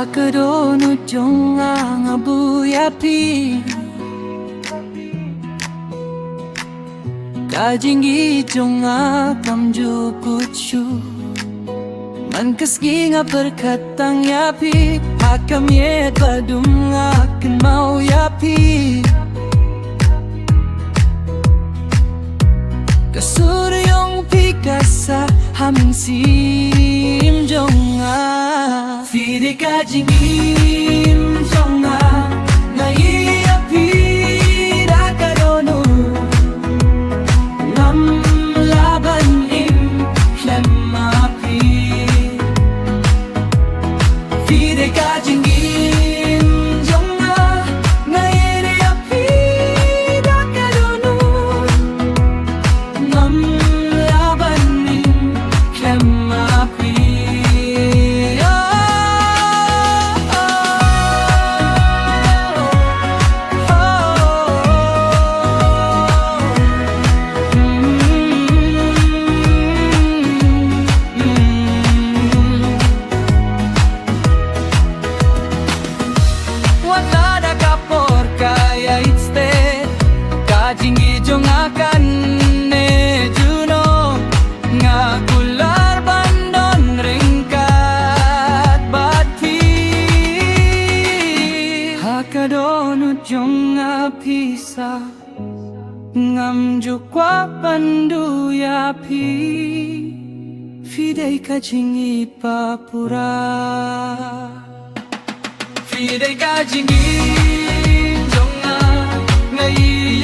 Hakadonu jonga ngabuyapi Kajingi jonga kamju kuchu Mankaski nga perkatang yapi Hakam yet badum akan mau yapi Kasuryong pikasa haming sim jonga Fide kajingim jonga Ngai api dakadono Nam laban im klem api Fide kajingim jonga Ngai api dakadono Nam laban im klem api Kajingi jongakan ne juno ngakular bandon ringkat bati Hakadonu jonga pisa ngamju kwa pandu yapi Fidei kajingi papura Fidei kajingi jonga ngai